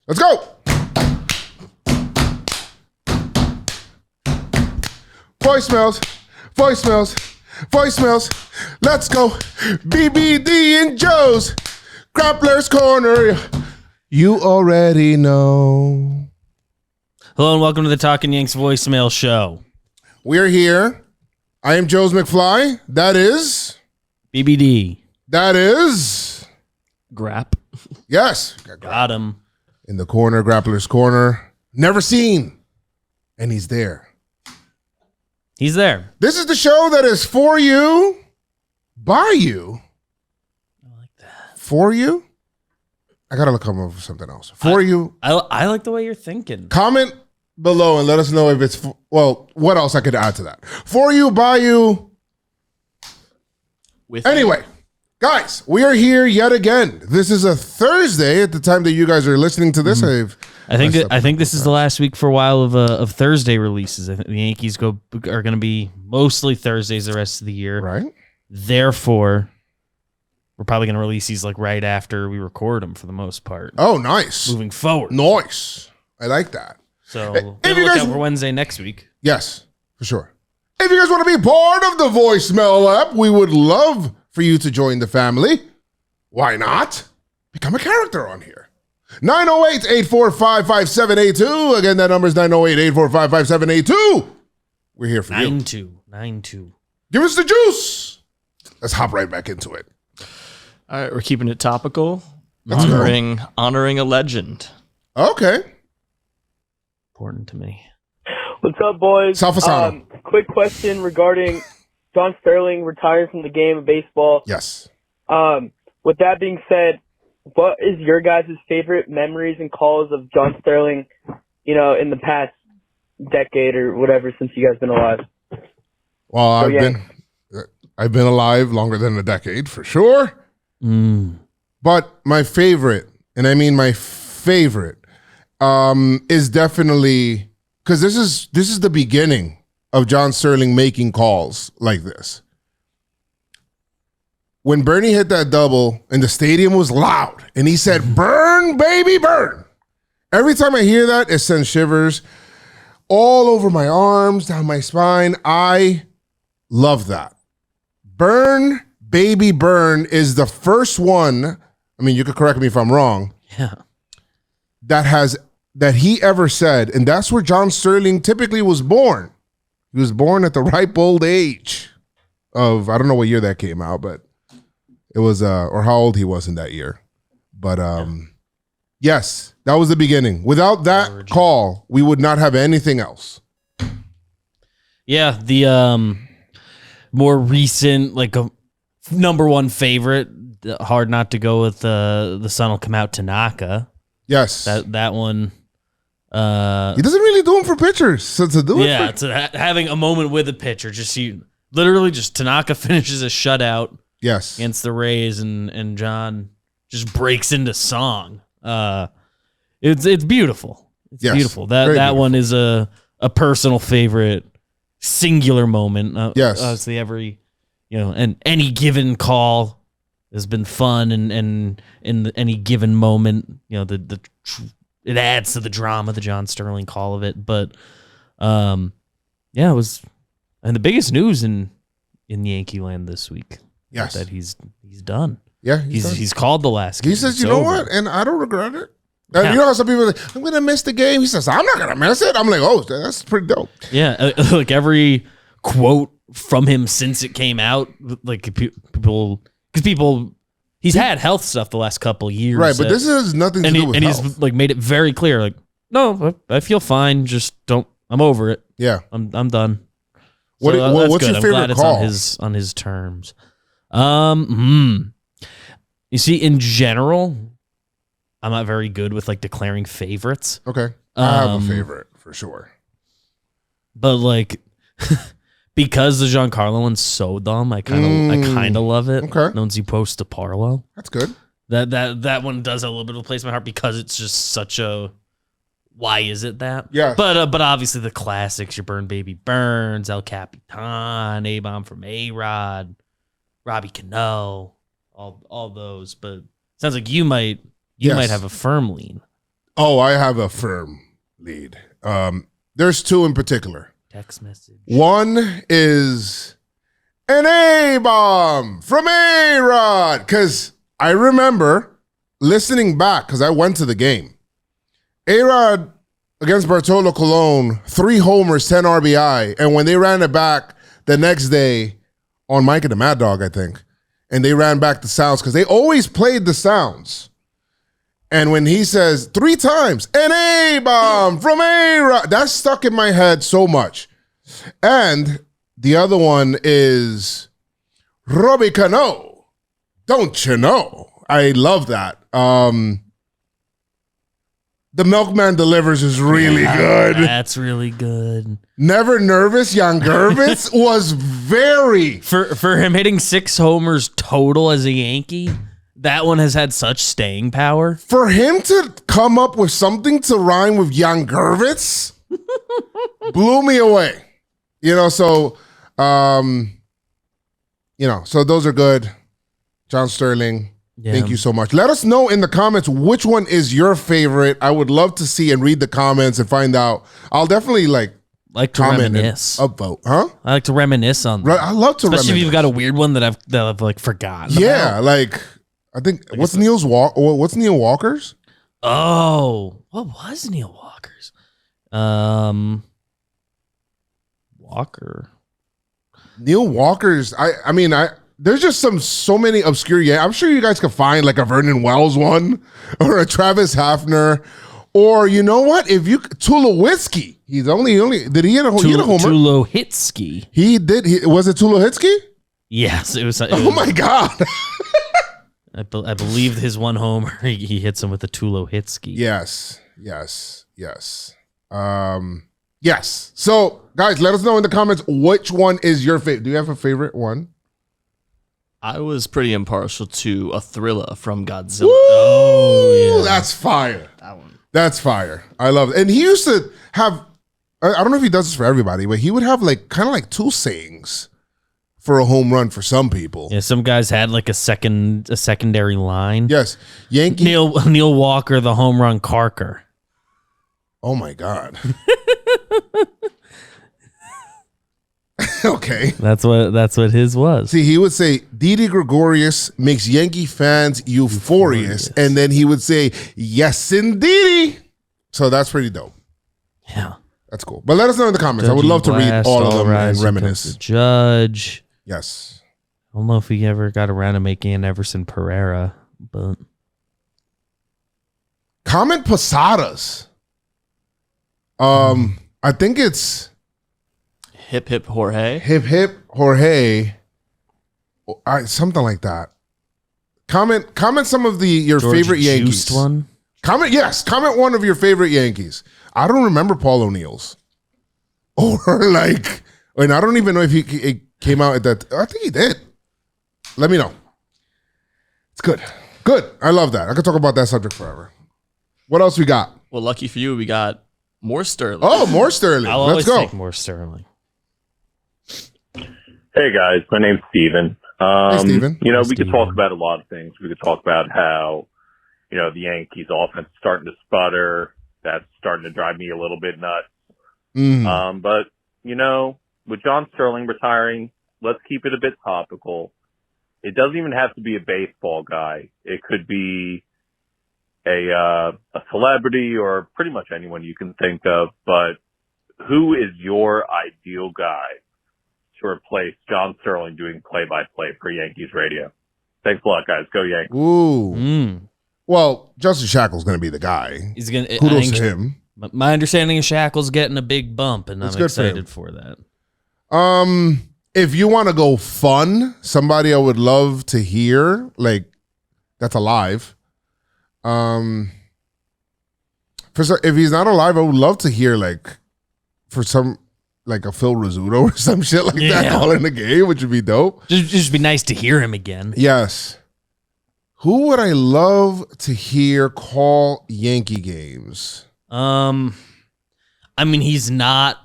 Let's go. Voicemails. Let's go. BBD and Joe's Grappler's Corner. You already know. Hello and welcome to the Talkin Yanks voicemail show. We're here. I am Joez McFly. That is BBD. That is Grap. Yes. Got him. In the corner, Grappler's Corner. Never seen. And he's there. He's there. This is the show that is for you, by you. I like that. For you? I got to come up with something else. For you. I like the way you're thinking. Comment below and let us know if it's, what else I could add to that. For you, by you. Anyway, guys, we are here yet again. This is a Thursday at the time that you guys are listening to this. I think this is the last week for a while of Thursday releases. I think the Yankees are going to be mostly Thursdays the rest of the year. Right. Therefore, we're probably going to release these like right after we record them for the most part. Oh, nice. Moving forward. Nice. I like that. So, if you look guys, out for Wednesday next week. Yes, for sure. If you guys want to be part of the voicemail app, we would love for you to join the family. Why not? Become a character on here. 908-845-5782. Again, that number is 908-845-5782. We're here for you. 92. Give us the juice. Let's hop right back into it. All right, we're keeping it topical. Honoring a legend. Okay. Important to me. What's up, boys? Salfasano. Quick question regarding John Sterling retiring from the game of baseball. Yes. With that being said, what is your guys' favorite memories and calls of John Sterling, in the past decade or whatever since you guys been alive? Well, I've been alive longer than a decade for sure. But my favorite, and I mean my favorite, is definitely because this is the beginning of John Sterling making calls like this. When Bernie hit that double and the stadium was loud and he said, "Burn, baby, burn." Every time I hear that, it sends shivers all over my arms, down my spine. I love that. Burn, baby, burn is the first one. I mean, you could correct me if I'm wrong. Yeah. That he ever said, and that's where John Sterling typically was born. He was born at the ripe old age of, I don't know what year that came out, but it was, or how old he was in that year. But yes, that was the beginning. Without that call, we would not have anything else. Yeah, the more recent, like a number one favorite, hard not to go with the sun will come out Tanaka. Yes. That one. He doesn't really do them for pitchers. So to do it's having a moment with a pitcher. Just Tanaka finishes a shutout. Yes. Against the Rays and John just breaks into song. It's beautiful. It's beautiful. That beautiful. One is a personal favorite, singular moment. Yes. Obviously every and any given call has been fun and in any given moment, it adds to the drama, the John Sterling call of it. But it was and the biggest news in Yankee land this week. Yes. That he's done. Yeah. He's called the last game. He says, you know what? And I don't regret it. And you know how some people are like, I'm going to miss the game. He says, I'm not going to miss it. I'm like, oh, that's pretty dope. Yeah. Like every quote from him since it came out, like people, he's had health stuff the last couple of years. Right. But this has nothing to do with health. He's like made it very clear. Like, no, I feel fine. Just I'm over it. Yeah. I'm done. What's good. your favorite call? It's on his terms. You see, in general, I'm not very good with like declaring favorites. Okay. I have a favorite for sure. But like because the Giancarlo one's so dumb, I kind of love it. Okay. Known he posts to Parlo. That's good. That one does have a little bit of a place in my heart because it's just such a why is it that? Yeah. But obviously the classics, your Burn Baby Burns, El Capitan, A-Bomb from A-Rod, Robbie Cano, all those. But it sounds like you might have a firm lean. Oh, I have a firm lead. There's two in particular. Text message. One is an A-bomb from A-Rod. Because I remember listening back, because I went to the game. A-Rod against Bartolo Colon, 3 homers, 10 RBI. And when they ran it back the next day on Mike and the Mad Dog, I think, and they ran back the sounds, because they always played the sounds. And when he says 3 times, an A-bomb from A-Rod, that stuck in my head so much. And the other one is Robbie Cano. Don't you know? I love that. The Milkman Delivers is really good. That's really good. Never Nervous, Yangervitz was very... For him hitting 6 homers total as a Yankee, that one has had such staying power. For him to come up with something to rhyme with Yangervitz blew me away. So those are good. John Sterling, thank you so much. Let us know in the comments which one is your favorite. I would love to see and read the comments and find out. I'll definitely like to reminisce. Upvote, huh? I like to reminisce on that. I love to Especially reminisce. if you've got a weird one that I've like forgotten. Yeah, about. I think what's Neil Walker's? Oh, what was Neil Walker's? Neil Walker's. There's just so many obscure. Yeah, I'm sure you guys can find like a Vernon Wells one or a Travis Hafner, or you know what? If you Tulowitzki, he's only did he hit a homer? Tulowitzki. He did. Was it Tulowitzki? Yes, it was. Oh my God. I believe his one homer he hits him with a Tulowitzki. Yes. Yes. So, guys, let us know in the comments which one is your favorite. Do you have a favorite one? I was pretty impartial to a Thriller from Godzilla. Woo! Oh, yeah. That's fire. That one. That's fire. I love it. And he used to have, I don't know if he does this for everybody, but he would have like kind of like 2 sayings for a home run for some people. Yeah, some guys had like a secondary line. Yes. Yankee. Neil Walker, the home run Carker. Oh my God. Okay. That's what his was. See, he would say Didi Gregorius makes Yankee fans euphorious, and then he would say, yes, indeedy. So that's pretty dope. Yeah. That's cool. But let us know in the comments. I would love to read all of them and reminisce. Judge. Yes. I don't know if we ever got around to making Everson Pereira, but Comment Posadas. I think it's Hip Hip Jorge. Hip Hip Jorge. Something like that. Comment some of your George favorite Yankees. Juiced one. Comment one of your favorite Yankees. I don't remember Paul O'Neill's. Or and I don't even know if he came out at that. I think he did. Let me know. It's good. Good. I love that. I could talk about that subject forever. What else we got? Well, lucky for you, we got more Sterling. Oh, more Sterling. I'll Let's always go. take more Sterling. Hey guys, my name's Steven. Hey, Steven. We could talk about a lot of things. We could talk about how, the Yankees offense is starting to sputter. That's starting to drive me a little bit nuts. Mm. But, with John Sterling retiring, let's keep it a bit topical. It doesn't even have to be a baseball guy. It could be a celebrity or pretty much anyone you can think of. But who is your ideal guy to replace John Sterling doing play-by-play for Yankees radio? Thanks a lot, guys. Go Yankees. Ooh. Well, Justin Shackle's going to be the guy. He's gonna. Kudos to him. My understanding is Shackle's getting a big bump, and That's I'm good excited for that. If you want to go fun, somebody I would love to hear, that's alive. If he's not alive, I would love to hear for some a Phil Rizzuto or some shit like that all in the game, which would be dope. Just be nice to hear him again. Yes. Who would I love to hear call Yankee games? He's not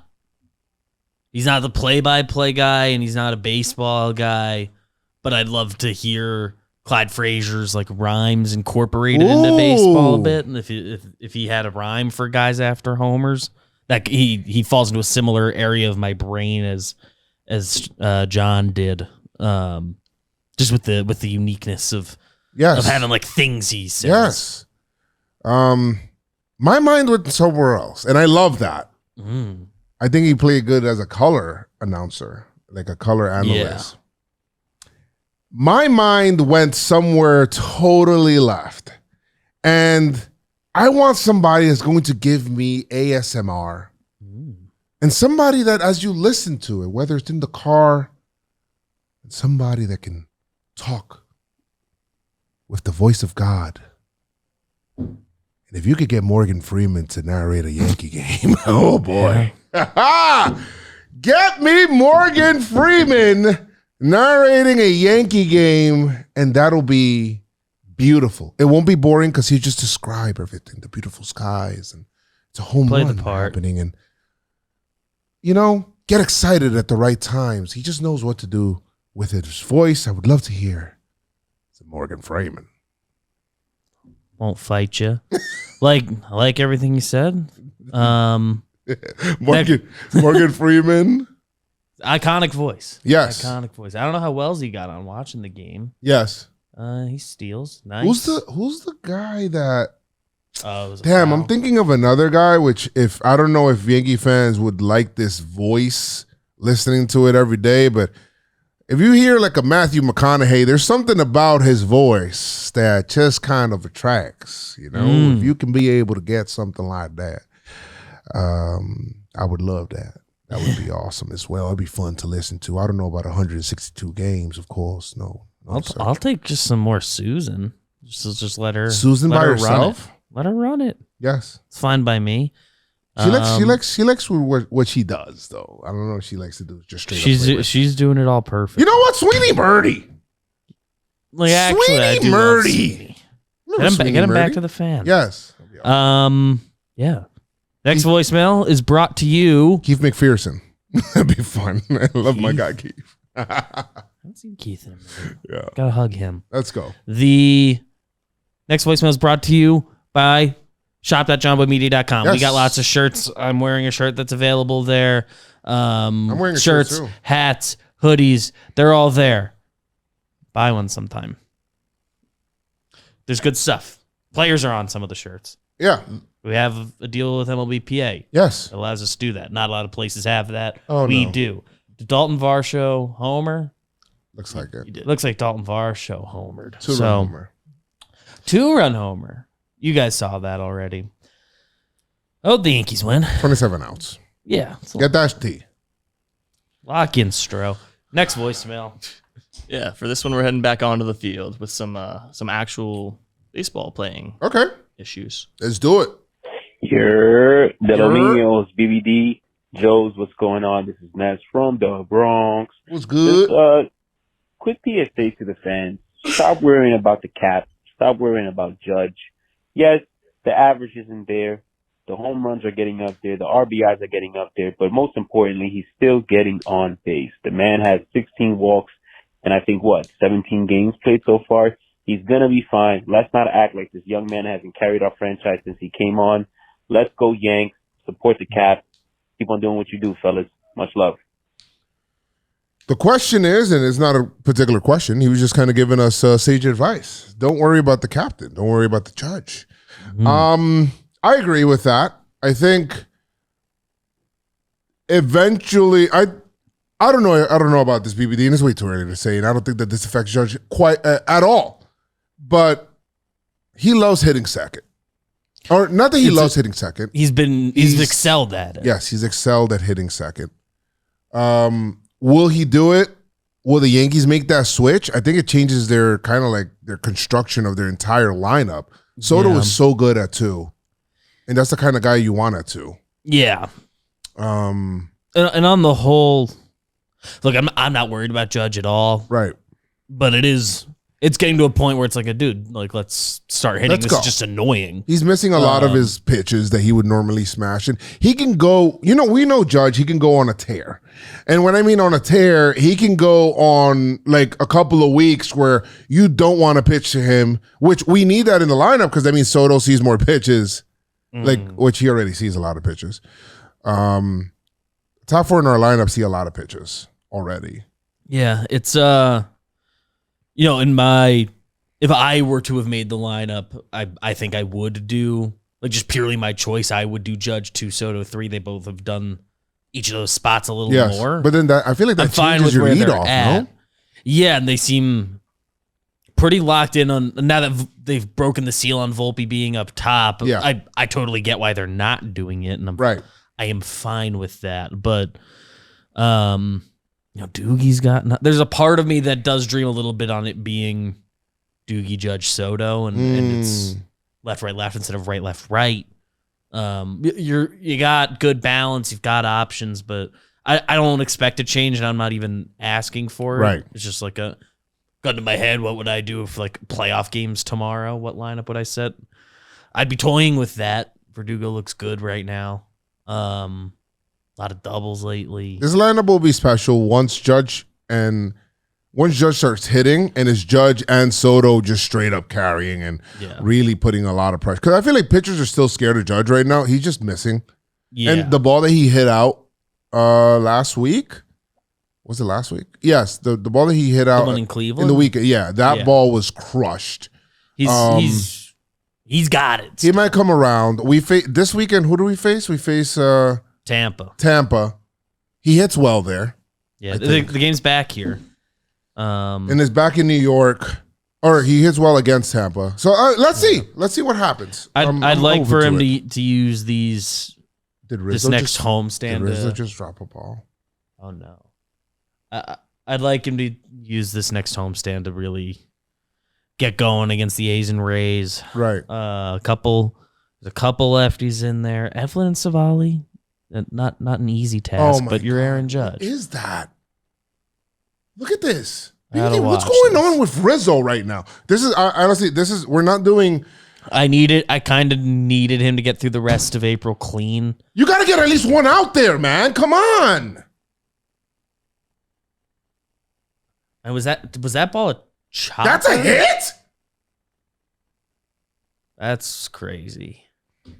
the play-by-play guy, and he's not a baseball guy, but I'd love to hear Clyde Frazier's like rhymes incorporated into baseball a bit, and if he had a rhyme for guys after homers, that he falls into a similar area of my brain as John did, just with the uniqueness of having like things he says. Yes. My mind went somewhere else, and I love that. I think he played good as a color announcer, like a color analyst. Yeah. My mind went somewhere totally left, and I want somebody that's going to give me ASMR, and somebody that, as you listen to it, whether it's in the car, and somebody that can talk with the voice of God. And if you could get Morgan Freeman to narrate a Yankee game, oh boy. Yeah. Get me Morgan Freeman narrating a Yankee game, and that'll be beautiful. It won't be boring because he just describe everything, the beautiful skies, and it's a home run happening. And, get excited at the right times. He just knows what to do with his voice. I would love to hear some Morgan Freeman. Won't fight you. I like everything you said. Morgan Freeman. Iconic voice. Yes. Iconic voice. I don't know how well he got on watching the game. Yes. He steals. Nice. Who's the guy that damn, I'm thinking of another guy, which I don't know if Yankee fans would like this voice listening to it every day, but if you hear like a Matthew McConaughey, there's something about his voice that just kind of attracts, If you can be able to get something like that, I would love that. That would be awesome as well. It'd be fun to listen to. I don't know about 162 games, of course. No, I'll take just some more Susan. Just let her Susan by herself. Let her run it. Yes, it's fine by me. She likes what she does, though. I don't know if she likes to do just straight. She's doing it all perfect. You know what, Sweeney Birdie? Sweeney Birdie. Get him back to the fan. Yes. Yeah. Next voicemail is brought to you. Keith McPherson. That'd be fun. I love my guy Keith. I haven't seen Keith in a minute. Yeah. Gotta hug him. Let's go. The next voicemail is brought to you by shop.johnboymedia.com. Yes. We got lots of shirts. I'm wearing a shirt that's available there. I'm wearing a shirts, shirt too. Hats, hoodies. They're all there. Buy one sometime. There's good stuff. Players are on some of the shirts. Yeah. We have a deal with MLBPA. Yes. It allows us to do that. Not a lot of places have that. Oh, we do. The Dalton Varsho homer. Looks like it. Looks like Dalton Varsho homered. Two-run homer. Two-run homer. You guys saw that already. Oh, the Yankees win. 27 outs. Yeah. Get that T. Lock in, Stro. Next voicemail. Yeah, for this one, we're heading back onto the field with some actual baseball playing issues. Let's do it. Here, De Los Niños, BBD, Joez, what's going on? This is Ness from the Bronx. What's good? Just, quick PSA to the fans. Stop worrying about the cap. Stop worrying about Judge. Yes, the average isn't there. The home runs are getting up there. The RBIs are getting up there. But most importantly, he's still getting on base. The man has 16 walks and I think, 17 games played so far. He's going to be fine. Let's not act like this young man hasn't carried our franchise since he came on. Let's go Yanks. Support the cap. Keep on doing what you do, fellas. Much love. The question is, and it's not a particular question, he was just kind of giving us sage advice. Don't worry about the captain. Don't worry about the judge. I agree with that. I think eventually, I don't know about this, BBD, and it's way too early to say, and I don't think that this affects Judge quite at all. But he loves hitting second. Or not that he loves hitting second. He's excelled at it. Yes, he's excelled at hitting second. Will he do it? Will the Yankees make that switch? I think it changes their kind of like their construction of their entire lineup. Soto was so good at 2. And that's the kind of guy you want at 2. Yeah. And on the whole, look, I'm not worried about Judge at all. Right. But it is it's getting to a point where it's like, dude, like, let's start hitting. This is just annoying. He's missing a lot of his pitches that he would normally smash. And he can go, we know Judge, he can go on a tear. And when I mean on a tear, he can go on like a couple of weeks where you don't want to pitch to him, which we need that in the lineup because that means Soto sees more pitches, which he already sees a lot of pitches. Top 4 in our lineup see a lot of pitches already. Yeah, it's if I were to have made the lineup, I think I would do, like, just purely my choice, I would do Judge 2, Soto 3. They both have done each of those spots a little more. But then I feel like that changes your lead off, no? Yeah, and they seem pretty locked in on, now that they've broken the seal on Volpe being up top. Yeah. I totally get why they're not doing it, and I am fine with that. But Doogie's got there's a part of me that does dream a little bit on it being Doogie, Judge, Soto, and it's left, right, left instead of right, left, right. You got good balance, you've got options, but I don't expect a change, and I'm not even asking for it. Right. It's just like a gun to my head. What would I do if like playoff games tomorrow? What lineup would I set? I'd be toying with that. Verdugo looks good right now. A lot of doubles lately. This lineup will be special once Judge starts hitting, and it's Judge and Soto just straight up carrying and really putting a lot of pressure. Because I feel like pitchers are still scared of Judge right now. He's just missing. Yeah. And the ball that he hit out last week, was it last week? Yes, the ball that he hit out in Cleveland in the weekend. Yeah, that ball was crushed. He's got it. He might come around. This weekend. Who do we face? We face Tampa. He hits well there. Yeah, the game's back here. And it's back in New York, or he hits well against Tampa. So let's see. Let's see what happens. I'd like for him to use this next homestand. Did Rizzo just drop a ball? Oh no. I'd like him to use this next homestand to really get going against the A's and Rays. Right. There's a couple lefties in there. Eflin and Savali, not an easy task, but you're Aaron Judge. What is that? Look at this. What's going on with Rizzo right now? This is honestly, we're not doing. I kind of needed him to get through the rest of April clean. You got to get at least one out there, man. Come on. And was that ball a chopper? That's a hit? That's crazy.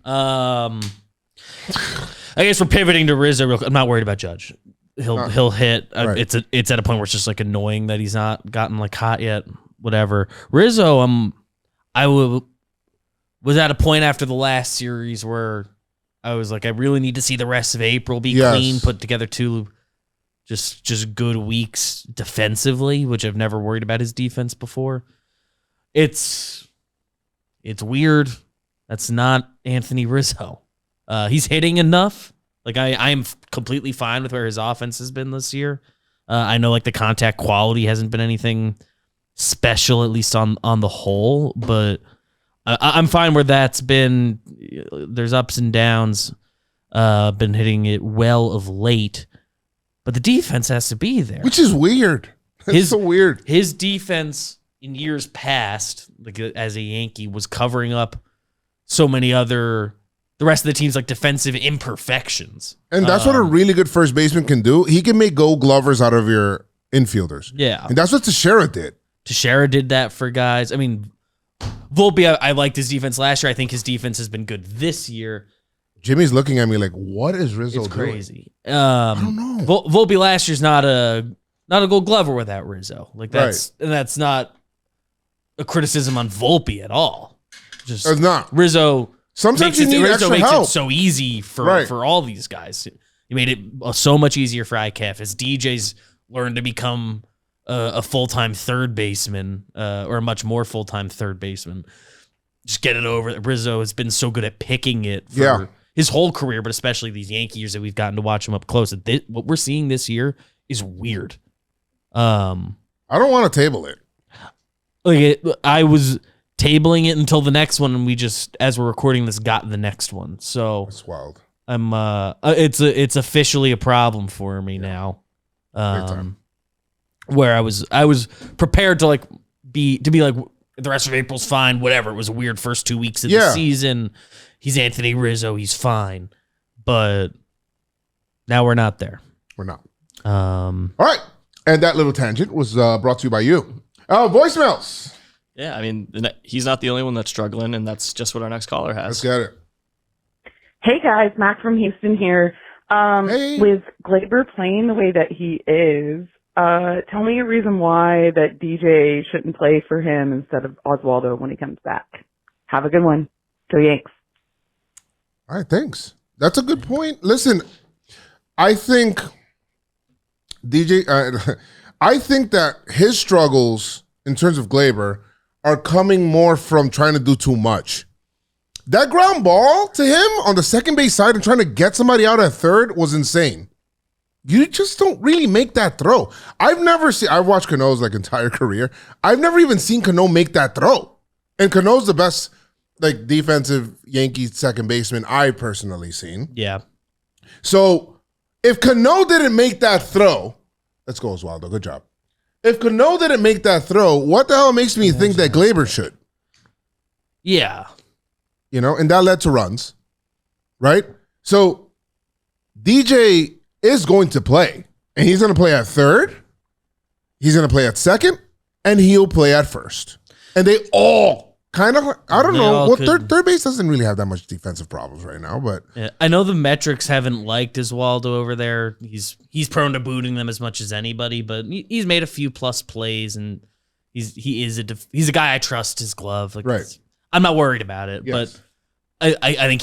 I guess we're pivoting to Rizzo real quick. I'm not worried about Judge. He'll hit. Right. It's at a point where it's just like annoying that he's not gotten like hot yet. Whatever. Rizzo, was at a point after the last series where I was like, I really need to see the rest of April be clean, put together two just good weeks defensively, which I've never worried about his defense before. It's weird. That's not Anthony Rizzo. He's hitting enough. Like I am completely fine with where his offense has been this year. I know like the contact quality hasn't been anything special, at least on the whole, but I'm fine where that's been. There's ups and downs. Been hitting it well of late, but the defense has to be there, which is weird. It's so weird. His defense in years past, like as a Yankee, was covering up so many the rest of the team's like defensive imperfections. And that's what a really good first baseman can do. He can make Gold Glovers out of your infielders. Yeah. And that's what Teixeira did. Teixeira did that for guys. I mean, Volpe, I liked his defense last year. I think his defense has been good this year. Jimmy's looking at me like, what is Rizzo doing? It's crazy. I don't know. Volpe last year's not a Gold Glover without Rizzo. Like that's not a criticism on Volpe at all. Just it's not. Rizzo. Sometimes you need Rizzo extra makes help. it so easy for all these guys. He made it so much easier for ICAF as DJ's learned to become a full-time third baseman or a much more full-time third baseman. Just get it over. Rizzo has been so good at picking it for his whole career, but especially these Yankee years that we've gotten to watch him up close. What we're seeing this year is weird. I don't want to table it. I was tabling it until the next one, and we just, as we're recording this, got the next one. So it's wild. I'm it's officially a problem for me now. Where I was prepared to like be like the rest of April's fine, whatever. It was a weird first 2 weeks of the season. He's Anthony Rizzo, he's fine. But now we're not there. We're not. All right. And that little tangent was brought to you by you. Voicemails. Yeah, I mean, he's not the only one that's struggling, and that's just what our next caller has. Let's get it. Hey guys, Mac from Houston here. Hey. With Gleyber playing the way that he is, tell me a reason why that DJ shouldn't play for him instead of Oswaldo when he comes back. Have a good one. Go Yanks. All right, thanks. That's a good point. Listen, I think I think that his struggles in terms of Gleyber are coming more from trying to do too much. That ground ball to him on the second base side and trying to get somebody out at third was insane. You just don't really make that throw. I've watched Cano's like entire career. I've never even seen Cano make that throw. And Cano's the best like defensive Yankees second baseman I've personally seen. Yeah. So if Cano didn't make that throw, let's go Oswaldo, good job. If Cano didn't make that throw, what the hell makes me think that Gleyber should? Yeah. You know, and that led to runs, right? So DJ is going to play, and he's going to play at third, he's going to play at second, and he'll play at first. And they all kind of, I don't know. Well, third base doesn't really have that much defensive problems right now, but yeah, I know the metrics haven't liked Oswaldo over there. He's prone to booting them as much as anybody, but he's made a few plus plays, and he's a guy I trust his glove. Like, right. I'm not worried about it, Yes. but I think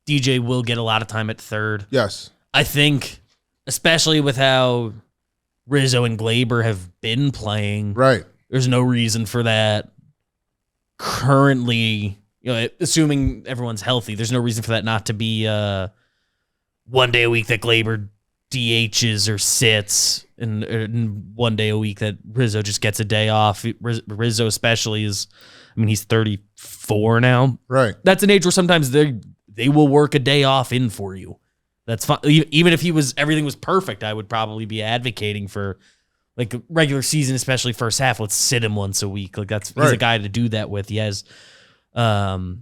DJ will get a lot of time at third. Yes. I think, especially with how Rizzo and Gleyber have been playing, right. There's no reason for that currently, assuming everyone's healthy, there's no reason for that not to be 1 day a week that Gleyber DHs or sits, and 1 day a week that Rizzo just gets a day off. Rizzo especially he's 34 now. Right. That's an age where sometimes they will work a day off in for you. That's fine. Even if everything was perfect, I would probably be advocating for like regular season, especially first half. Let's sit him once a week. Like he's a guy to do that with. He has the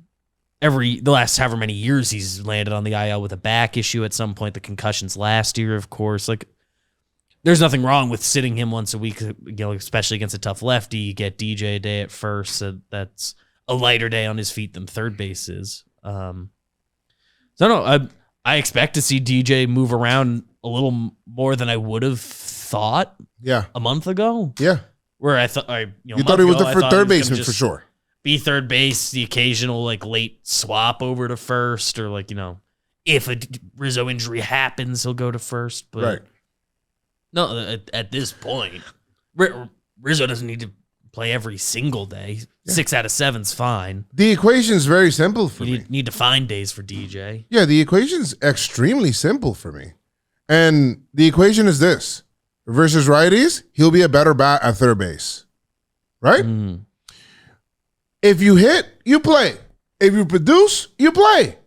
last however many years he's landed on the IL with a back issue at some point. The concussions last year, of course. Like there's nothing wrong with sitting him once a week. Especially against a tough lefty. You get DJ a day at first. So that's a lighter day on his feet than third base is. So no, I expect to see DJ move around a little more than I would have thought. Yeah. A month ago. Yeah. Where I thought, you thought he was the third baseman for sure. Be third base, the occasional like late swap over to first, or like if a Rizzo injury happens, he'll go to first. But right. No, at this point, Rizzo doesn't need to play every single day. Yeah. 6 out of 7's fine. The equation's very simple for me. You need to find days for DJ. Yeah, the equation's extremely simple for me. And the equation is this. Versus righties, he'll be a better bat at third base. Right? Mm. If you hit, you play. If you produce, you play.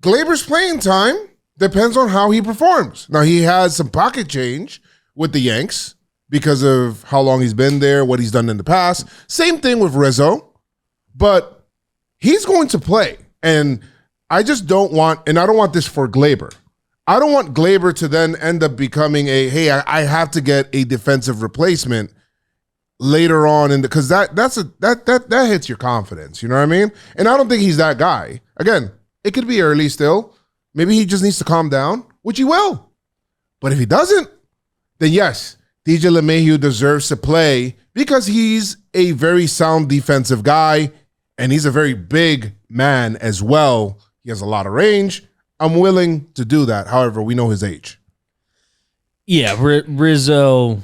Gleyber's playing time depends on how he performs. Now, he has some pocket change with the Yanks because of how long he's been there, what he's done in the past. Same thing with Rizzo. But he's going to play. And I just don't want, and I don't want this for Gleyber. I don't want Gleyber to then end up becoming I have to get a defensive replacement later on, because that hits your confidence. You know what I mean? And I don't think he's that guy. Again, it could be early still. Maybe he just needs to calm down, which he will. But if he doesn't, then yes, DJ LeMahieu deserves to play because he's a very sound defensive guy and he's a very big man as well. He has a lot of range. I'm willing to do that. However, we know his age. Yeah, Rizzo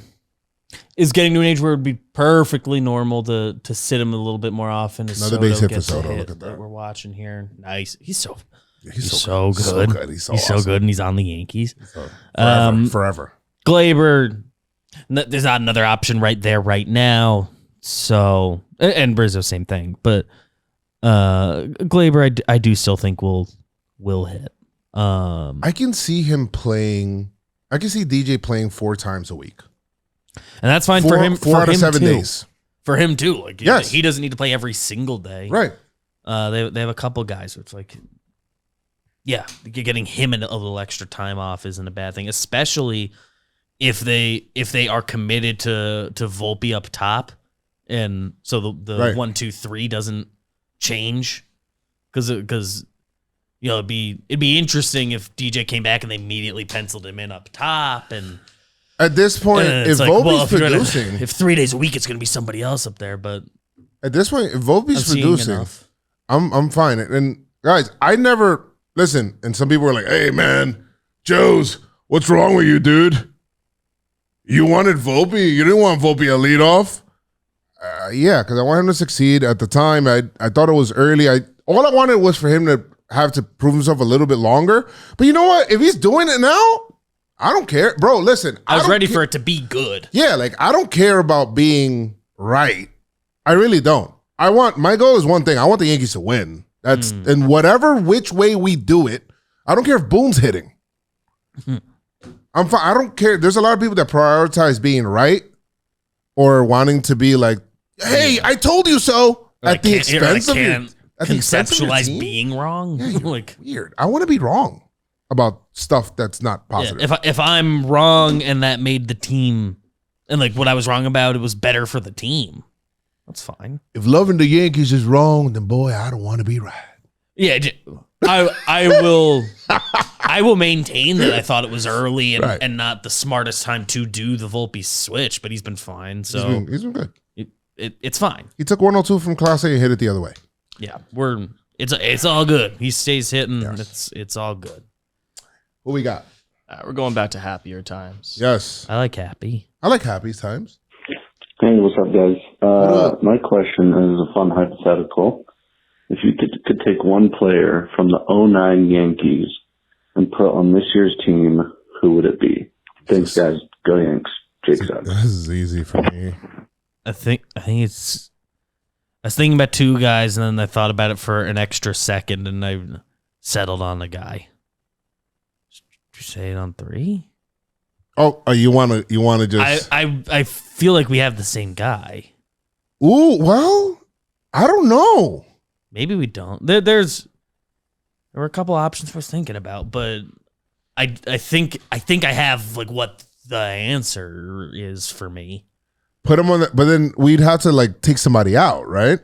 is getting to an age where it would be perfectly normal to sit him a little bit more often. Another base hit for Soto. Look at that. We're watching here. Nice. He's so good. He's so good. He's so awesome. So good, and he's on the Yankees. Forever. Gleyber, there's not another option right there right now. So, and Rizzo, same thing. But Gleyber, I do still think will hit. I can see him playing. I can see DJ playing 4 times a week, and that's fine for him. 4 out of 7 days. for him too. Like, Yes. he doesn't need to play every single day. Right. They have a couple guys, so it's like, yeah, getting him a little extra time off isn't a bad thing, especially if they are committed to Volpe up top, and so the Right. 1, 2, 3 doesn't change, because it'd be interesting if DJ came back and they immediately penciled him in up top, and At this point, if it's like, Volpe's if you're gonna- producing, if 3 days a week it's going to be somebody else up there, but at this point, if Volpe's I'm seeing producing, enough. I'm fine. And guys, I never listen. And some people were like, "Hey, man, Joez, what's wrong with you, dude? You wanted Volpe. You didn't want Volpe a leadoff." Yeah, because I want him to succeed. At the time, I thought it was early. All I wanted was for him to have to prove himself a little bit longer. But you know what? If he's doing it now, I don't care, bro. Listen, I was don't ready ca- for it to be good. Yeah, like I don't care about being right. I really don't. My goal is one thing. I want the Yankees to win. That's and whatever which way we do it. I don't care if Boone's hitting. I'm fine. I don't care. There's a lot of people that prioritize being right or wanting to be like, "Hey, I told you so." At the expense of your conceptualize team? being wrong. Yeah, you're like, weird. I want to be wrong about stuff that's not yeah, positive. if I'm wrong and that made the team, and like what I was wrong about, it was better for the team. That's fine. If loving the Yankees is wrong, then boy, I don't want to be right. Yeah, I will maintain that I thought it was early and, Right. and not the smartest time to do the Volpe switch, but he's been fine. So He's been good. it's fine. He took 102 from Class A and hit it the other way. Yeah, it's all good. He stays hitting. Yes. It's all good. What we got? We're going back to happier times. Yes. I like Happy. I like happy times. Hey, what's up, guys? up? My question is a fun hypothetical. If you could take one player from the '09 Yankees and put on this year's team, who would it be? Thanks, guys. Go Yanks. Jake Suggs. This is easy for me. I think it's. I was thinking about two guys, and then I thought about it for an extra second, and I settled on a guy. Did you say it on 3? Oh, you want to just? I feel like we have the same guy. Ooh, well, I don't know. Maybe we don't. There were a couple options I was thinking about, but I think I have like what the answer is for me. Put him on the, but then we'd have to like take somebody out, right?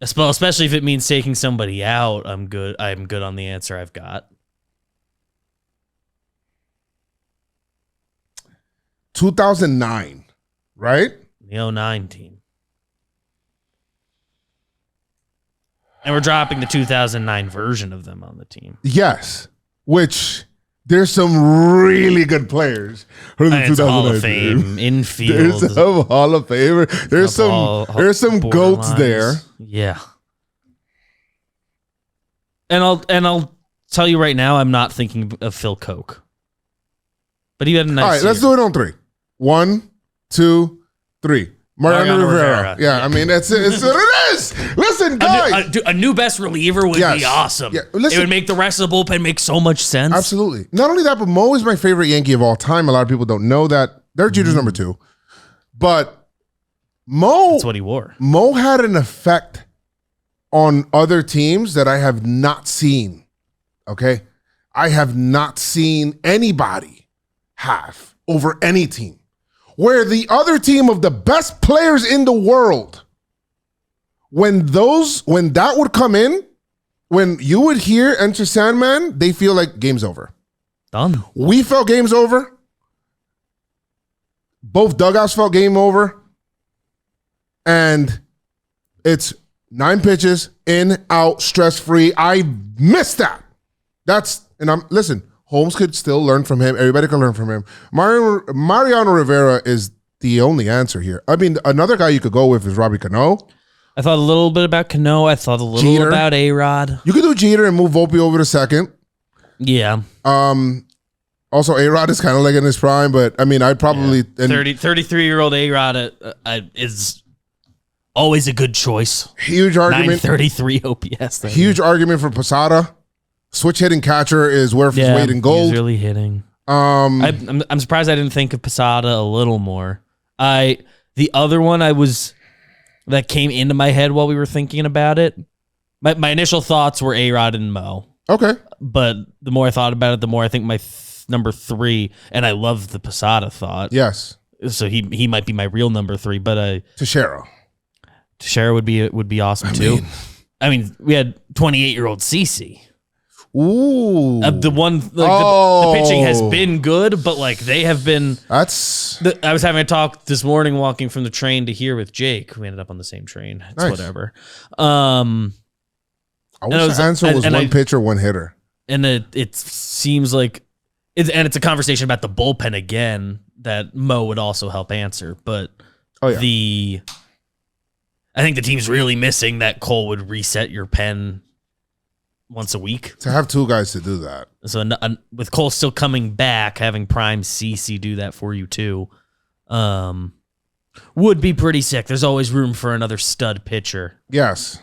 Especially if it means taking somebody out, I'm good on the answer I've got. 2009, right? The 09 team. And we're dropping the 2009 version of them on the team. Yes, which there's some really good players from the And it's a Hall of 2009 Fame team. infield. There's some Hall of Famer. There's some goats borderlines. there. Yeah. And I'll tell you right now, I'm not thinking of Phil Koch. But he had a nice All right, let's year. do it on 3. 1, 2, 3. Mariano Rivera. Yeah, I mean that's it. It's what it is. Listen, guys. A new best reliever would Yes. be awesome. Yeah, listen. It would make the rest of the bullpen make so much sense. Absolutely. Not only that, but Mo is my favorite Yankee of all time. A lot of people don't know that. Derek Jeter's number 2. But Mo, That's what he wore. Mo had an effect on other teams that I have not seen. Okay? I have not seen anybody have over any team. Where the other team of the best players in the world, when that would come in, when you would hear Enter Sandman, they feel like game's over. Done. We felt game's over. Both dugouts felt game over. And it's 9 pitches, in, out, stress-free. I missed that. Listen, Holmes could still learn from him. Everybody can learn from him. Mariano Rivera is the only answer here. I mean, another guy you could go with is Robbie Cano. I thought a little bit about Cano. I thought a little Jeter. about A-Rod. You could do Jeter and move Volpe over to second. Yeah. Also, A-Rod is kind of like in his prime, but I mean, I'd probably... 33-year-old A-Rod is always a good choice. Huge argument. 933 OPS. Huge argument for Posada. Switch hitting catcher is worth his weight in gold. He's really hitting. I'm surprised I didn't think of Posada a little more. The other one that came into my head while we were thinking about it, my initial thoughts were A-Rod and Mo. Okay. But the more I thought about it, the more I think my number 3, and I love the Posada thought. Yes. So he might be my real number 3, but Teixeira would be awesome too. I mean, we had 28-year-old CeCe. Ooh. The pitching has been good, but like they have been. I was having a talk this morning walking from the train to here with Jake. We ended up on the same train. It's nice. Whatever. I wish the answer was one pitcher, one hitter. And it seems like it's a conversation about the bullpen again that Mo would also help answer. But I think the team's really missing that Cole would reset your pen once a week. To have 2 guys to do that. So with Cole still coming back, having prime CeCe do that for you too, would be pretty sick. There's always room for another stud pitcher. Yes.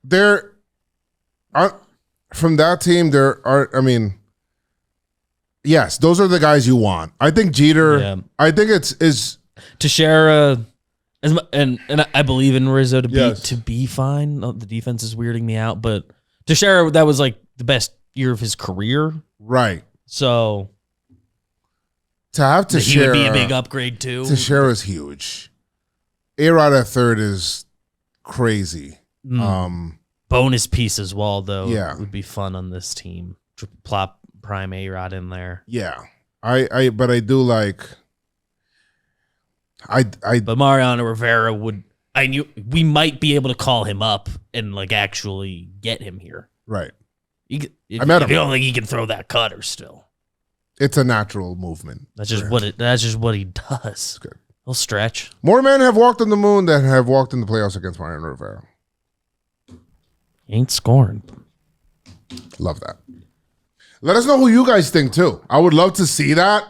There are, from that team, yes, those are the guys you want. I think Jeter, I think it's Teixeira, and I believe in Rizzo to be fine. The defense is weirding me out, but Teixeira, that was like the best year of his career. Right. So to have Teixeira, he would be a big upgrade too. Teixeira's huge. A-Rod at third is crazy. Bonus piece as well, though. Yeah. Would be fun on this team. Plop prime A-Rod in there. Yeah. But I do like But Mariano Rivera I knew we might be able to call him up and like actually get him here. Right. I met him. I don't think he can throw that cutter still. It's a natural movement. That's just what he does. Good. He'll stretch. More men have walked on the moon than have walked in the playoffs against Mariano Rivera. Ain't scoring. Love that. Let us know who you guys think too. I would love to see that.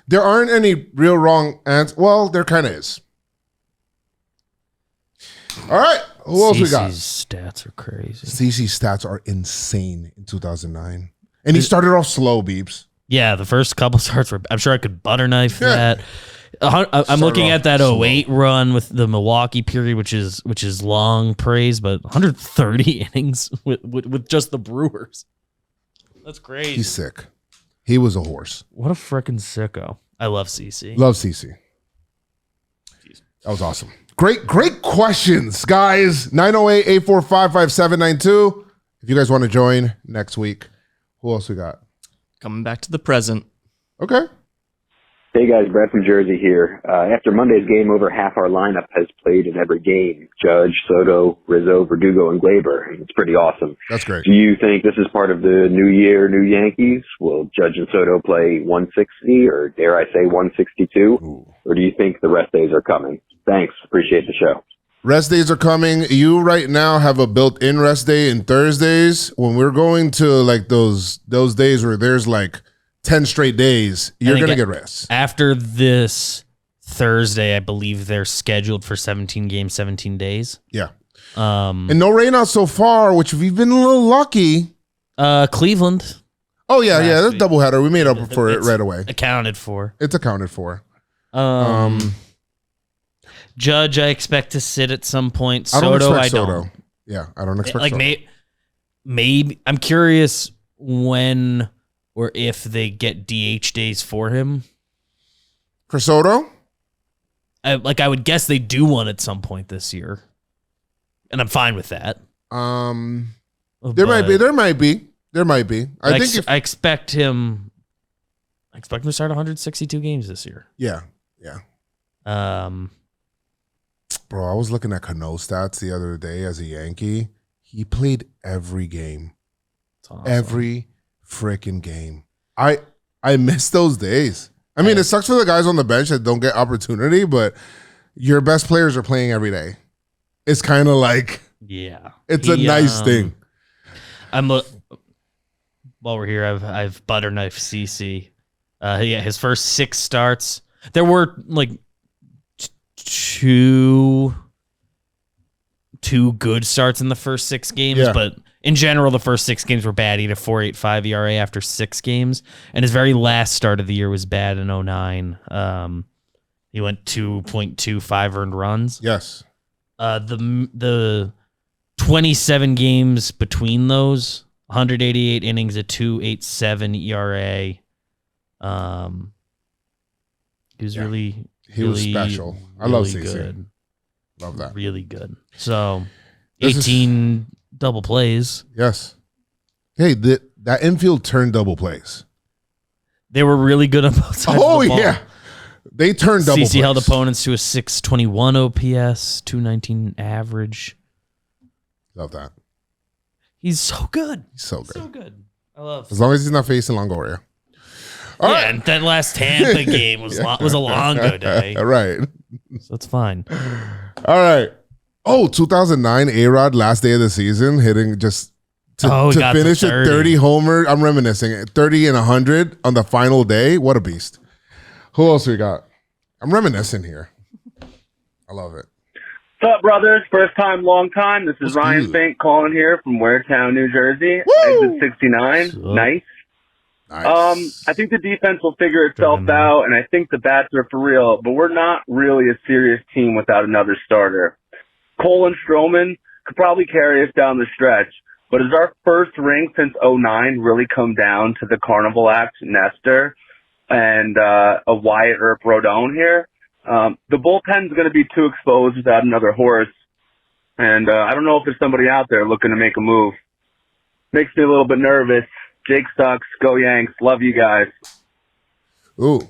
There aren't any real wrong answers. Well, there kind of is. All right. Who else we got? CeCe's stats are crazy. CeCe's stats are insane in 2009. And he started off slow, Beeps. Yeah, the first couple starts were, I'm sure I could butter knife that. I'm looking at that 08 run with the Milwaukee period, which is long praise, but 130 innings with just the Brewers. That's crazy. He's sick. He was a horse. What a freaking sicko. I love CeCe. Love CeCe. That was awesome. Great questions, guys. 908-845-5792. If you guys want to join next week. Who else we got? Coming back to the present. Okay. Hey guys, Brett from Jersey here. After Monday's game, over half our lineup has played in every game. Judge, Soto, Rizzo, Verdugo, and Gleyber. It's pretty awesome. That's great. Do you think this is part of the new year, new Yankees? Will Judge and Soto play 160 or dare I say 162? Ooh. Or do you think the rest days are coming? Thanks. Appreciate the show. Rest days are coming. You right now have a built-in rest day in Thursdays. When we're going to like those days where there's like 10 straight days, you're going to get rest. After this Thursday, I believe they're scheduled for 17 games, 17 days. Yeah. And no rain out so far, which we've been a little lucky. Cleveland. Oh, yeah, that's doubleheader. We made up for it right away. Accounted for. It's accounted for. Judge, I expect to sit at some point. I don't Soto, expect Soto. Yeah, I don't expect Soto. Maybe I'm curious when or if they get DH days for him. For Soto? I would guess they do one at some point this year. And I'm fine with that. There might be. I expect him to start 162 games this year. Yeah. Bro, I was looking at Cano stats the other day as a Yankee. He played every game. Awesome. Every freaking game. I miss those days. I mean, it sucks for the guys on the bench that don't get opportunity, but your best players are playing every day. It's kind of like, it's a nice thing. While we're here, I've butter knifed CeCe. His first 6 starts. There were like two good starts in the first 6 games, but in general, the first 6 games were bad. He had a 4.85 ERA after 6 games, and his very last start of the year was bad in 09. He went 2.25 earned runs. Yes. The 27 games between those, 188 innings, a 2.87 ERA. He was really special. I love CC. good. Love that. Really good. So 18 double plays. Yes. Hey, that infield turned double plays. They were really good on both sides of the ball. Yeah. They turned double CC plays. held opponents to a 621 OPS, 219 average. Love that. He's so good. He's so good. So good. I love. As long as he's not facing Longoria. And that last Tampa game was a Longo day. Right. So it's fine. All right. 2009 A-Rod, last day of the season, hitting just to finish at 30 homer. I'm reminiscing. 30 and 100 on the final day. What a beast. Who else we got? I'm reminiscing here. I love it. What's up, brothers? First time, long time. This is Ryan Fink calling here from Waretown, New Jersey. Exit 69. Nice. I think the defense will figure itself out, and I think the bats are for real, but we're not really a serious team without another starter. Cole and Stroman could probably carry us down the stretch, but does our first ring since 2009 really come down to the Carnival Act, Nestor, and a Wyatt Earp Rodon here? The bullpen's going to be too exposed without another horse, and I don't know if there's somebody out there looking to make a move. Makes me a little bit nervous. Jake sucks. Go Yanks. Love you guys. Ooh.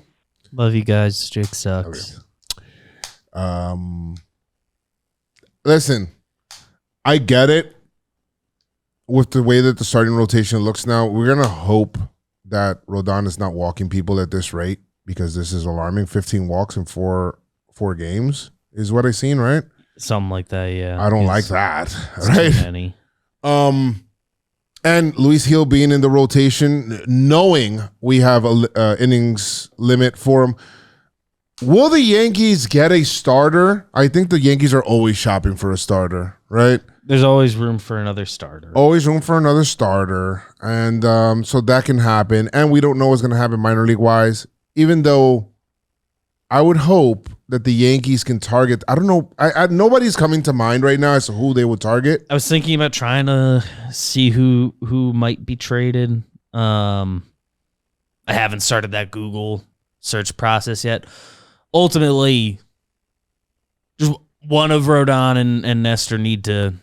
Love you guys. Jake sucks. Listen, I get it. With the way that the starting rotation looks now, we're going to hope that Rodon is not walking people at this rate, because this is alarming. 15 walks in four games is what I've seen, right? Something like that, yeah. I don't like that, right? Too many. And Luis Gil being in the rotation, knowing we have a innings limit for him. Will the Yankees get a starter? I think the Yankees are always shopping for a starter, right? There's always room for another starter. Always room for another starter. And so that can happen. And we don't know what's going to happen minor league-wise, even though I would hope that the Yankees can target. I don't know. Nobody's coming to mind right now as to who they would target. I was thinking about trying to see who might be traded. I haven't started that Google search process yet. Ultimately, just one of Rodon and Nestor need to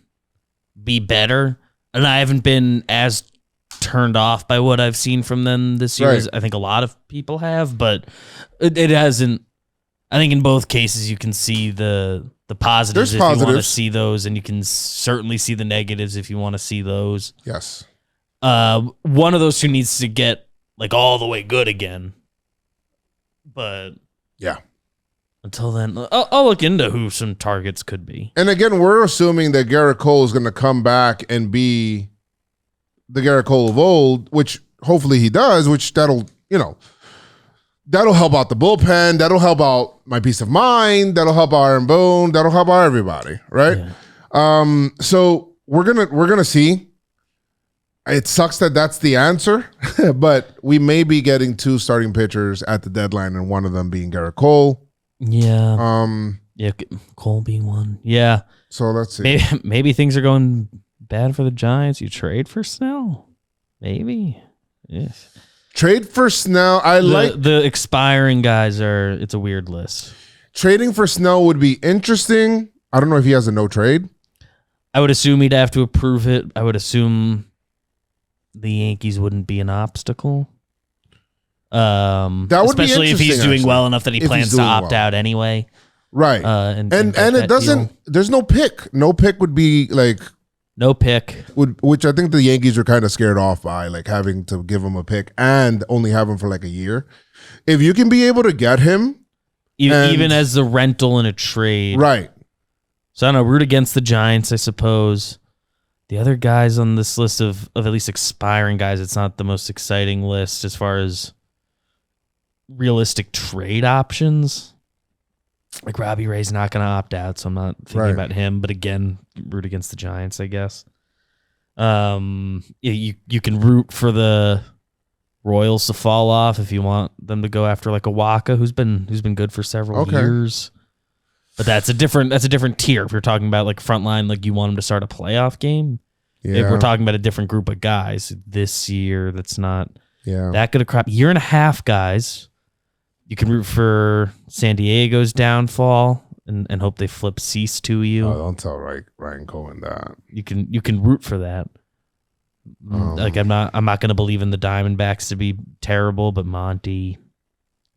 be better. And I haven't been as turned off by what I've seen from them this year as I think a lot of people have, but it hasn't. I think in both cases you can see the positives if you want to see those, and you can certainly see the negatives if you want to see those. Yes. One of those two needs to get like all the way good again. But yeah. Until then, I'll look into who some targets could be. And again, we're assuming that Garrett Cole is going to come back and be the Garrett Cole of old, which hopefully he does, which that'll help out the bullpen. That'll help out my peace of mind. That'll help out Aaron Boone. That'll help out everybody, right? Yeah. So we're gonna see. It sucks that that's the answer, but we may be getting two starting pitchers at the deadline, and one of them being Garrett Cole. Yeah. Yeah, Cole being one. Yeah. So let's see. Maybe things are going bad for the Giants. You trade for Snell? Maybe. Yes. Trade for Snell. I like the expiring guys are. It's a weird list. Trading for Snell would be interesting. I don't know if he has a no trade. I would assume he'd have to approve it. I would assume the Yankees wouldn't be an obstacle. That would especially be if he's doing actually, well enough that he plans to opt out anyway. Right. And it doesn't. Deal. There's no pick. No pick would be like. No pick. Which I think the Yankees are kind of scared off by, like having to give him a pick and only have him for like a year. If you can be able to get him. Even as a rental in a trade. Right. So I don't know, root against the Giants, I suppose. The other guys on this list of at least expiring guys, it's not the most exciting list as far as realistic trade options. Like Robbie Ray's not going to opt out, so I'm not thinking about him. But again, root against the Giants, I guess. You can root for the Royals to fall off if you want them to go after like a Waka who's been good for several years. But that's a different tier. If you're talking about like front line, like you want them to start a playoff game. Yeah. If we're talking about a different group of guys this year, that's not that good of crap. Year and a half, guys. You can root for San Diego's downfall and hope they flip Cease to you. Oh, don't tell Ryan Cohen that. You can root for that. Like I'm not going to believe in the Diamondbacks to be terrible, but Monty,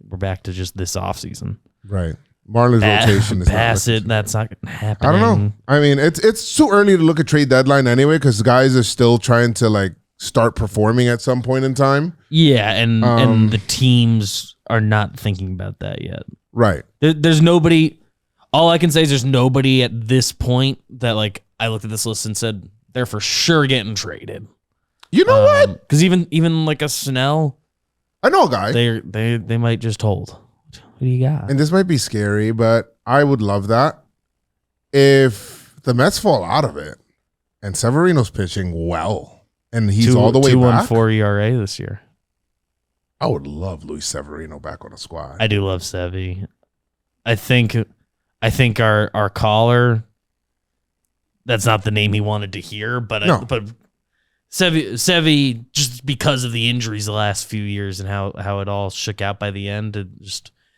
we're back to just this offseason. Right. Marlins rotation is Bassett, that's not happening. I don't know. I mean, it's too early to look at trade deadline anyway because guys are still trying to like start performing at some point in time. Yeah, and the teams are not thinking about that yet. Right. There's nobody. All I can say is there's nobody at this point that like I looked at this list and said they're for sure getting traded. You know what? Because even like a Snell, I know a guy. They might just hold. Who do you got? And this might be scary, but I would love that if the Mets fall out of it and Severino's pitching well and he's all the way back. 2.14 ERA this year. I would love Luis Severino back on the squad. I do love Sevy. I think our caller. That's not the name he wanted to hear, but Sevy, just because of the injuries the last few years and how it all shook out by the end,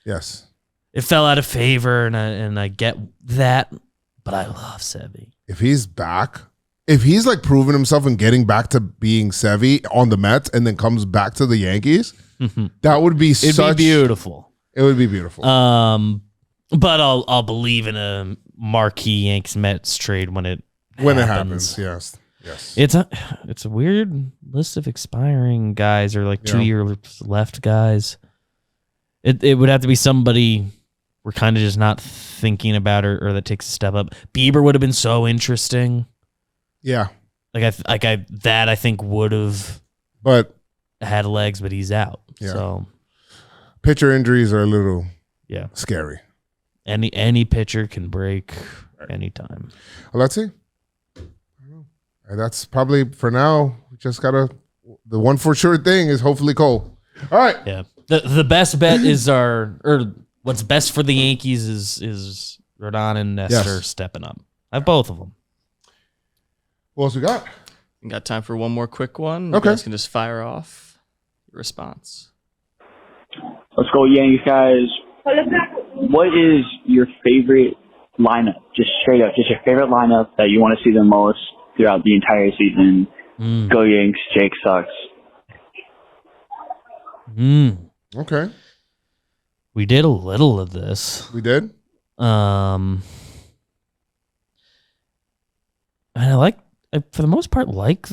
it fell out of favor, and I get that, but I love Sevy. If he's back, if he's like proving himself and getting back to being Sevy on the Mets and then comes back to the Yankees, that would be It'd be beautiful. It would be beautiful. But I'll believe in a marquee Yanks Mets trade when it happens. Yes. It's a weird list of expiring guys or like 2 years left guys. It would have to be somebody we're kind of just not thinking about or that takes a step up. Bieber would have been so interesting. Yeah. I think would have had legs, but he's out. Yeah. So pitcher injuries are a little scary. Any pitcher can break anytime. Well, let's see. That's probably for now. We just gotta. The one for sure thing is hopefully Cole. All right. Yeah. The best bet is what's best for the Yankees is Rodon and Nestor stepping up. I have both of them. What else we got? We got time for one more quick one. Okay. You guys can just fire off your response. Let's go, Yankees, guys. What is your favorite lineup? Just straight up, just your favorite lineup that you want to see the most throughout the entire season. Go Yanks. Jake sucks. Okay. We did a little of this. We did. And I for the most part like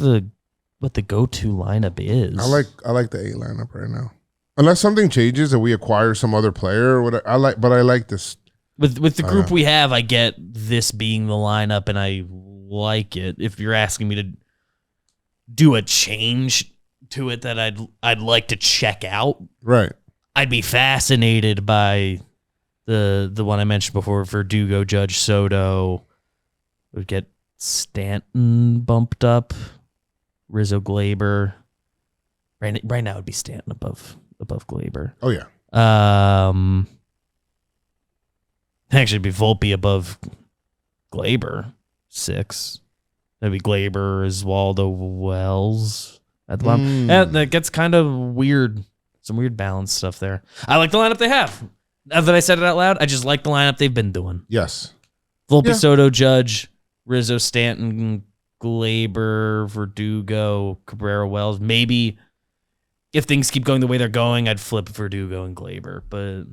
what the go-to lineup is. I like the 8 lineup right now. Unless something changes and we acquire some other player or whatever. I like this. With the group we have, I get this being the lineup and I like it. If you're asking me to do a change to it that I'd like to check out. Right. I'd be fascinated by the one I mentioned before, Verdugo, Judge, Soto. Would get Stanton bumped up. Rizzo, Gleyber. Right now it'd be Stanton above Gleyber. Oh yeah. Actually it'd be Volpe above Gleyber. 6. That'd be Gleyber, Oswaldo, Wells at the bottom. That gets kind of weird. Some weird balance stuff there. I like the lineup they have. Now that I said it out loud, I just like the lineup they've been doing. Yes. Volpe, Soto, Judge, Rizzo, Stanton, Gleyber, Verdugo, Cabrera, Wells. Maybe if things keep going the way they're going, I'd flip Verdugo and Gleyber, but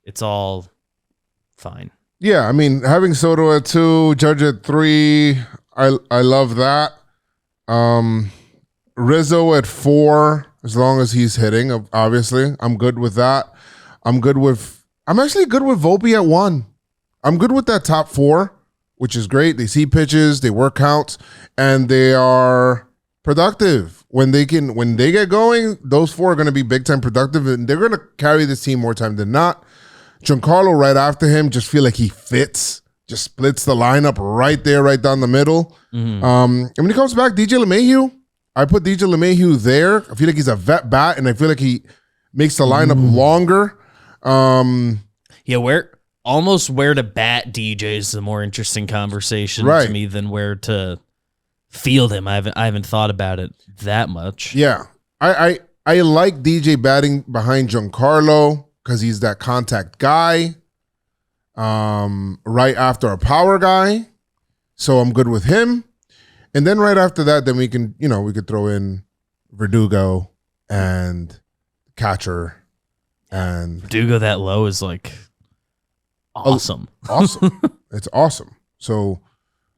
it's all fine. Yeah, I mean, having Soto at 2, Judge at 3, I love that. Rizzo at 4, as long as he's hitting, obviously. I'm good with that. I'm actually good with Volpe at 1. I'm good with that top 4, which is great. They see pitches, they work counts, and they are productive. When they get going, those 4 are going to be big time productive, and they're going to carry this team more time than not. Giancarlo right after him, just feel like he fits, just splits the lineup right there, right down the middle. And when he comes back, DJ LeMahieu, I put DJ LeMahieu there. I feel like he's a vet bat, and I feel like he makes the lineup longer. Yeah, where to bat DJ is the more interesting conversation to me than where to field him. I haven't thought about it that much. Yeah, I like DJ batting behind Giancarlo because he's that contact guy. Right after a power guy, so I'm good with him. And then right after that, then we could throw in Verdugo and catcher, and Verdugo that low is like awesome. Awesome. It's awesome. So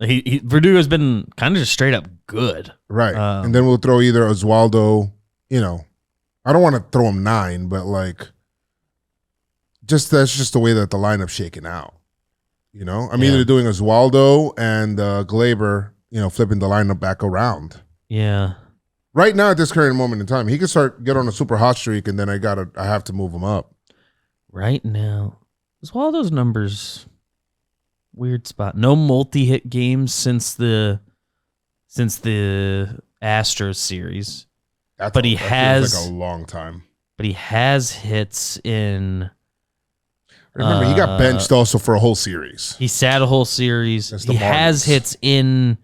Verdugo's been kind of just straight up good. Right. And then we'll throw either Oswaldo, I don't want to throw him 9, but like that's just the way that the lineup's shaking out. I'm either doing Oswaldo and Gleyber, flipping the lineup back around. Yeah. Right now at this current moment in time, he could get on a super hot streak, and then I have to move him up. Right now, Oswaldo's numbers, weird spot. No multi-hit games since the Astros series. That feels like a long time. But he has hits in. Remember, he got benched also for a whole series. He sat a whole series. He has hits in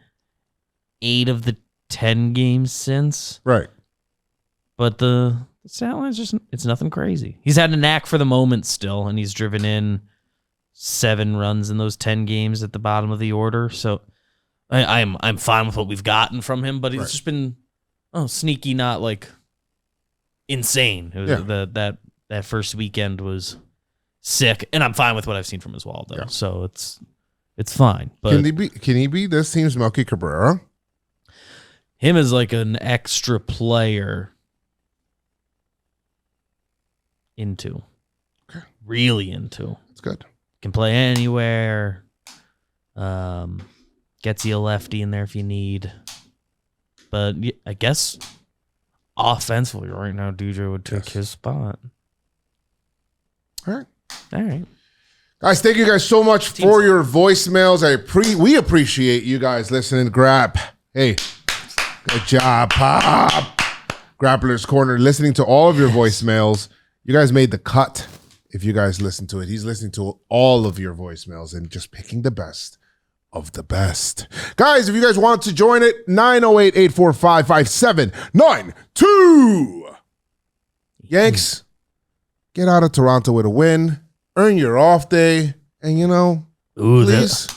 8 of the 10 games since. Right. But the stat line's it's nothing crazy. He's had a knack for the moment still, and he's driven in 7 runs in those 10 games at the bottom of the order. So I'm fine with what we've gotten from him, but he's just been sneaky, not like insane. It was that first weekend was sick, and I'm fine with what I've seen from Oswaldo. Yeah. So it's fine. But can he be this team's Melky Cabrera? Him as like an extra player into. Okay. Really into. It's good. Can play anywhere. Gets you a lefty in there if you need. But I guess offensively right now, DJ would take his spot. All right. Guys, thank you guys so much for your voicemails. We appreciate you guys listening. Hey, good job, Pop. Grappler's Corner, listening to all of your voicemails. You guys made the cut if you guys listen to it. He's listening to all of your voicemails and just picking the best of the best. Guys, if you guys want to join it, 908-845-5792. Yanks, get out of Toronto with a win. Earn your off day. And, please.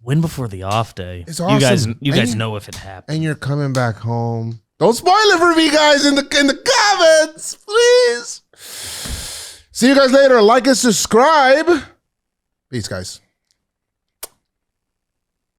Win before the off day. It's awesome. You guys know if it happens. And you're coming back home. Don't spoil it for me, guys, in the comments, please. See you guys later. Like and subscribe. Peace, guys.